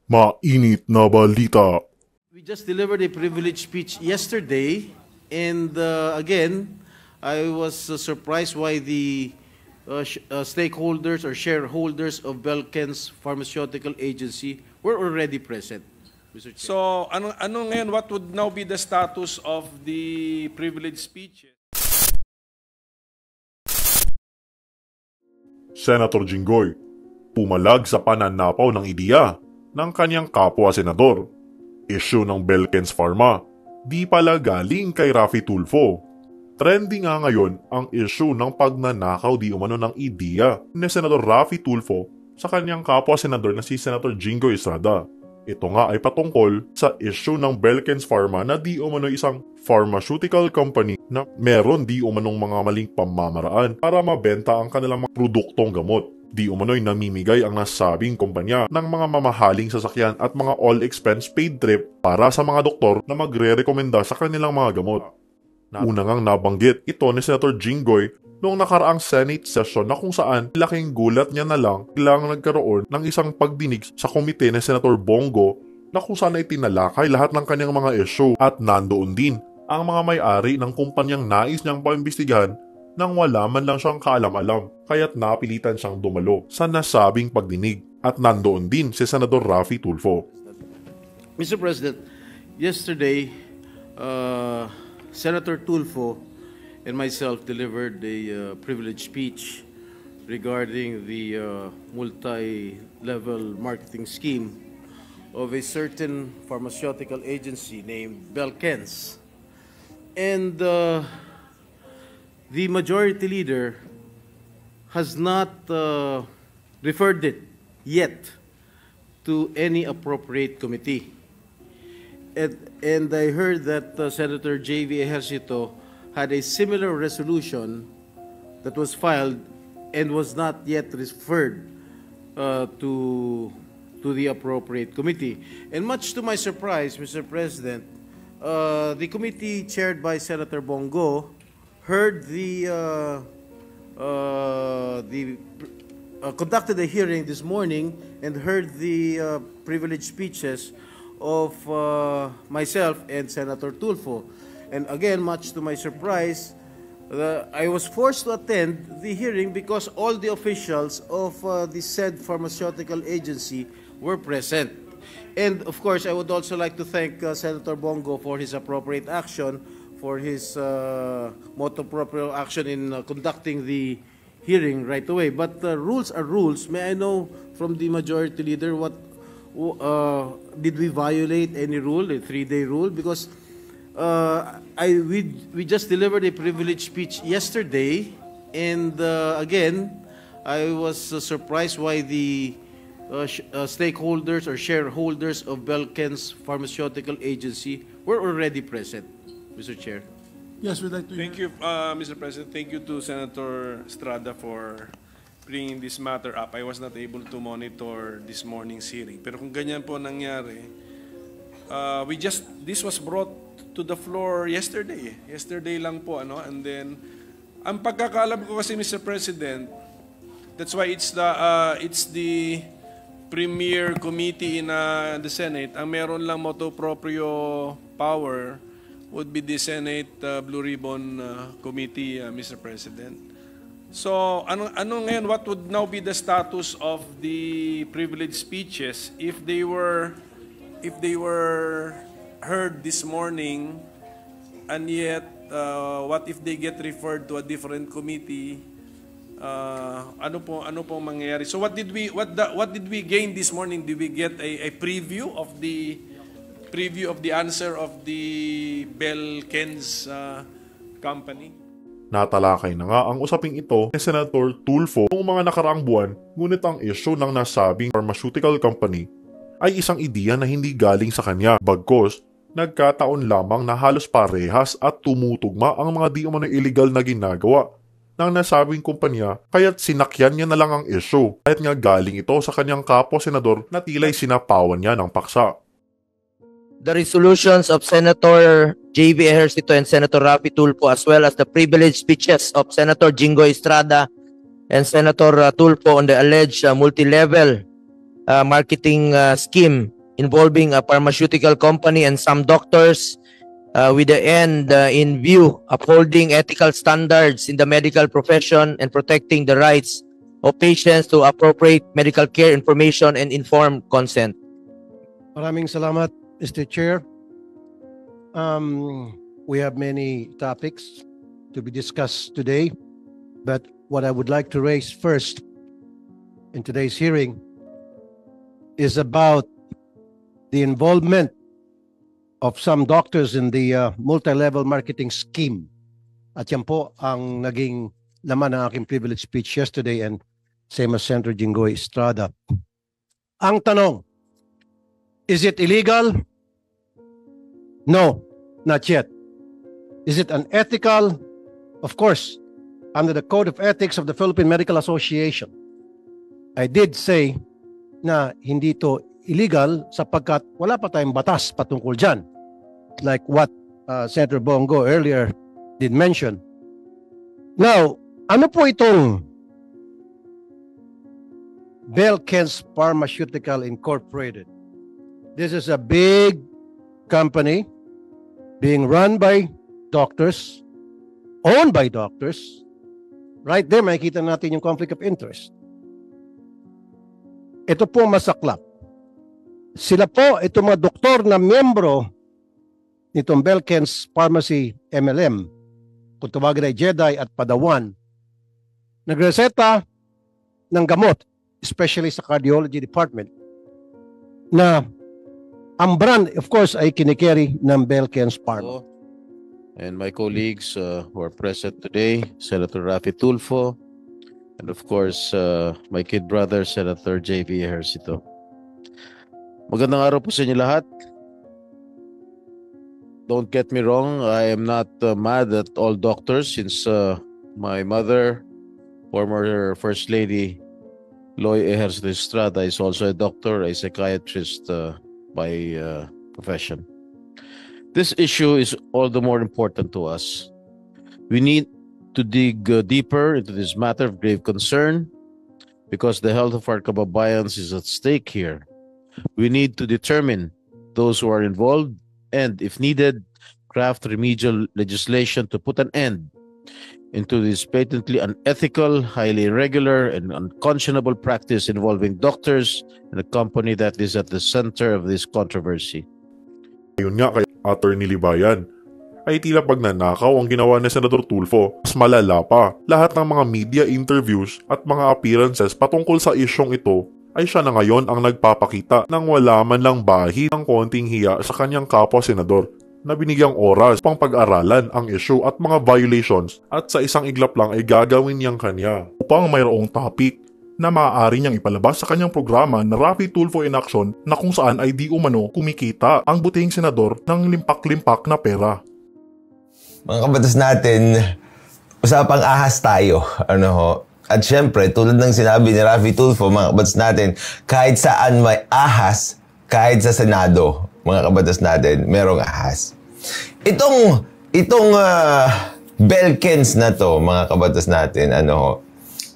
Mainit na balita. We just delivered a privileged speech yesterday, and again, I was surprised why the stakeholders or shareholders of Belken's Pharmaceutical Agency were already present. Mr. Chair. So, ano ngayon, what would now be the status of the privileged speech? Senator Jinggoy, pumalag sa pananapaw ng ideya ng kanyang kapwa-senador. Issue ng Belken's Pharma, di pala galing kay Raffy Tulfo. Trending nga ngayon ang issue ng pagnanakaw di umano ng ideya ni Senador Raffy Tulfo sa kanyang kapwa-senador na si Senator Jinggoy Estrada. Ito nga ay patungkol sa issue ng Belken's Pharma na di umano isang pharmaceutical company na meron di umanong mga maling pamamaraan para mabenta ang kanilang mga produktong gamot. Di umano'y namimigay ang nasabing kumpanya ng mga mamahaling sasakyan at mga all-expense paid trip para sa mga doktor na magre-rekomenda sa kanilang mga gamot. Una ngang nabanggit ito ni Senator Jinggoy noong nakaraang Senate session na kung saan laking gulat niya na lang biglang nagkaroon ng isang pagdinig sa komite ni Senator Bongo na kung saan ay tinalakay lahat ng kanyang mga issue at nandoon din ang mga may-ari ng kumpanyang nais niyang paimbestigahan nang wala man lang siyang kaalam-alam, kaya't napilitan siyang dumalo sa nasabing pagdinig at nandoon din si Senador Raffy Tulfo. Mr. President, yesterday, Senator Tulfo and myself delivered a privileged speech regarding the multi-level marketing scheme of a certain pharmaceutical agency named Belken's. And the majority leader has not referred it yet to any appropriate committee. And I heard that Senator J.V. Ejercito had a similar resolution that was filed and was not yet referred to the appropriate committee. And much to my surprise, Mr. President, the committee chaired by Senator Bongo heard conducted a hearing this morning and heard the privileged speeches of myself and Senator Tulfo. And again, much to my surprise, I was forced to attend the hearing because all the officials of the said pharmaceutical agency were present. And of course, I would also like to thank Senator Bongo for his appropriate action, for his motu proprio action in conducting the hearing right away. But rules are rules. May I know from the majority leader what did we violate any rule, a 3-day rule? Because we just delivered a privileged speech yesterday, and again, I was surprised why the stakeholders or shareholders of Belken's Pharmaceutical Agency were already present. Mr. Chair. Yes, we'd like to. Thank you, Mr. President. Thank you to Senator Estrada for bringing this matter up. I was not able to monitor this morning's hearing. Pero kung ganyan po nangyari, this was brought to the floor yesterday. Yesterday lang po, ano? And then, ang pagkakaalam ko kasi, Mr. President, that's why it's the premier committee in the Senate. Ang meron lang motu proprio power would be the Senate Blue Ribbon Committee, Mr. President. So, ano ngayon, what would now be the status of the privileged speeches if they were heard this morning, and yet what if they get referred to a different committee? Ano po mangyayari? So what did we gain this morning? Did we get a preview of the answer of the Belken's company? Natalakay na nga ang usaping ito ni Senator Tulfo noong mga nakaraang buwan, ngunit ang issue ng nasabing pharmaceutical company ay isang ideya na hindi galing sa kanya. Bagkos, nagkataon lamang na halos parehas at tumutugma ang mga di umano illegal na ginagawa ng nasabing kumpanya, kaya't sinakyan niya na lang ang issue kahit nga galing ito sa kanyang kapwa-senador na tila'y sinapawan niya ng paksa. The resolutions of Senator J.V. Ejercito and Senator Raffy Tulfo, as well as the privileged speeches of Senator Jinggoy Estrada and Senator Tulfo on the alleged multi-level marketing scheme involving a pharmaceutical company and some doctors, with the end in view upholding ethical standards in the medical profession and protecting the rights of patients to appropriate medical care information and informed consent. Maraming salamat, Mr. Chair. We have many topics to be discussed today, but what I would like to raise first in today's hearing is about the involvement of some doctors in the multi-level marketing scheme. At yan po ang naging laman ng aking privilege speech yesterday, and same as Senator Jinggoy Estrada. Ang tanong, is it illegal? No, not yet. Is it unethical? Of course, under the Code of Ethics of the Philippine Medical Association. I did say na hindi to illegal sapagkat wala pa tayong batas patungkol dyan. Like what Senator Bongo earlier did mention. Now, ano po itong Belkens Pharmaceutical Incorporated? This is a big company being run by doctors, owned by doctors. Right there, makikita natin yung conflict of interest. Ito po masaklap. Sila po, itong mga doktor na miyembro nitong Belkens Pharmacy MLM, kung tawagin ay Jedi at Padawan, nagreseta ng gamot, especially sa cardiology department, na ang brand, of course, ay kinikerry ng Belkens Pharma. And my colleagues who are present today, Senator Rafi Tulfo, and of course, my kid brother, Senator J.V. Ejercito. Magandang araw po sa inyo lahat. Don't get me wrong, I am not mad at all doctors since my mother, former First Lady Loy Ejercito Estrada, is also a doctor, a psychiatrist by profession. This issue is all the more important to us. We need to dig deeper into this matter of grave concern because the health of our kababayans is at stake here. We need to determine those who are involved and, if needed, craft remedial legislation to put an end into this patently unethical, highly irregular, and unconscionable practice involving doctors and a company that is at the center of this controversy. Ayun nga kay Attorney Libayan, ay tila pagnanakaw ang ginawa ni Senator Tulfo. Mas malala pa, lahat ng mga media interviews at mga appearances patungkol sa isyong ito ay siya na ngayon ang nagpapakita ng wala man lang bahid ng konting hiya sa kanyang kapwa senador na binigyang oras pang pag-aralan ang issue at mga violations at sa isang iglap lang ay gagawin niyang kanya upang mayroong topic na maaari niyang ipalabas sa kanyang programa na Rafi Tulfo in Action na kung saan ay di umano kumikita ang butihing senador ng limpak-limpak na pera. Mga kabatas natin, usapang ahas tayo. Ano ho? At syempre, tulad ng sinabi ni Rafi Tulfo, mga kabatas natin, kahit saan may ahas, kahit sa Senado, mga kabatas natin, merong ahas. Itong Belkens na to, mga kabatas natin, ano ho,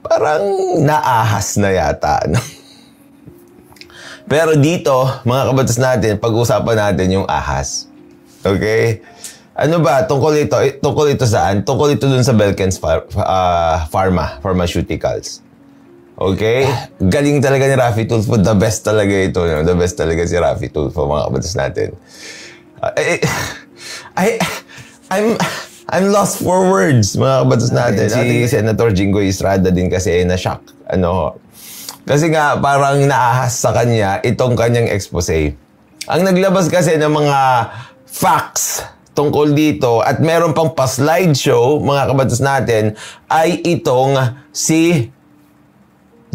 parang naahas na yata, no? Pero dito, mga kabatas natin, pag-usapan natin yung ahas. Okay? Ano ba? Tungkol ito saan? Tungkol ito dun sa Belkens Pharmaceuticals. Okay? Galing talaga ni Rafi Tulfo. The best talaga ito. No? The best talaga si Rafi Tulfo, mga kabatas natin. I'm lost for words, mga kabatas natin. Si Senator Jinggoy Estrada din kasi na-shock. Ano? Kasi nga, parang naahas sa kanya itong kanyang expose. Ang naglabas kasi ng mga facts tungkol dito at meron pang pa-slideshow, mga kabatas natin, ay itong si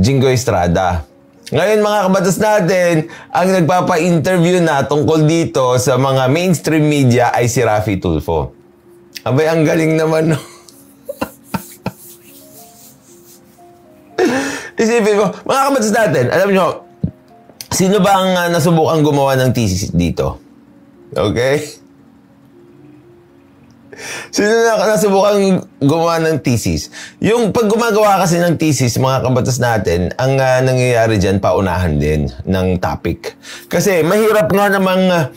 Jinggoy Estrada. Ngayon, mga kabatas natin, ang nagpapa-interview na tungkol dito sa mga mainstream media ay si Rafi Tulfo. Abay, ang galing naman, no? Isipin mo, mga kabatas natin, alam nyo, sino ba ang nasubukan gumawa ng thesis dito? Okay? Sino na nasubukan gumawa ng thesis? Yung pag gumagawa kasi ng thesis, mga kabatas natin, ang nangyayari dyan, paunahan din ng topic. Kasi mahirap nga namang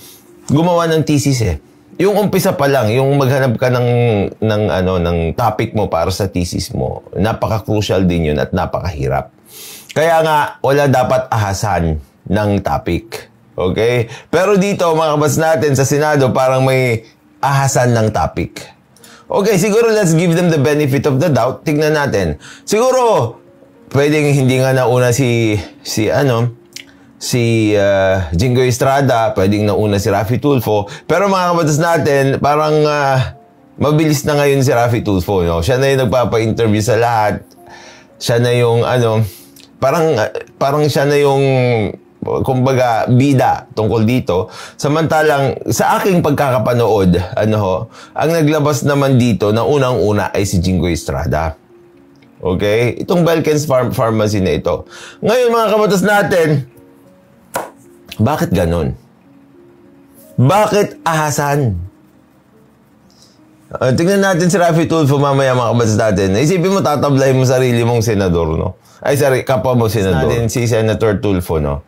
gumawa ng thesis eh. Yung umpisa pa lang, yung maghanap ka ng topic mo para sa thesis mo, napaka-crucial din yun at napakahirap. Kaya nga, wala dapat ahasan ng topic. Okay? Pero dito, mga kabatas natin, sa Senado, parang may ahasan ng topic. Okay, siguro let's give them the benefit of the doubt. Tignan natin. Siguro, pwedeng hindi nga nauna si Jinggoy Estrada, pwedeng nauna si Raffy Tulfo. Pero mga kabatas natin, parang mabilis na ngayon si Raffy Tulfo. No? Siya na yung nagpapa-interview sa lahat. Siya na yung parang siya na yung kumbaga bida tungkol dito. Samantalang sa aking pagkakapanood, ang naglabas naman dito na unang-una ay si Jinggoy Estrada. Okay? Itong Belkens Pharmacy na ito. Ngayon mga kabatas natin, bakit ganon? Bakit ahasan? Tingnan natin si Raffy Tulfo mamaya mga kabatas natin. Isipin mo, tatablahin mo sarili mong senador, no? Ay, sorry, kapwa mo senador. Natin si Senator Tulfo, no?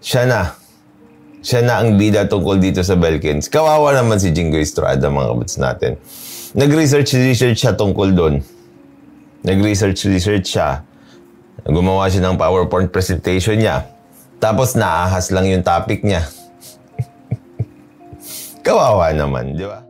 Siya na ang bida tungkol dito sa Belkens. Kawawa naman si Jinggoy Estrada, mga kabatas natin. Nag-research siya tungkol doon. Nag-research siya. Gumawa siya ng PowerPoint presentation niya. Tapos naahas lang yung topic niya. Kawawa naman, di ba?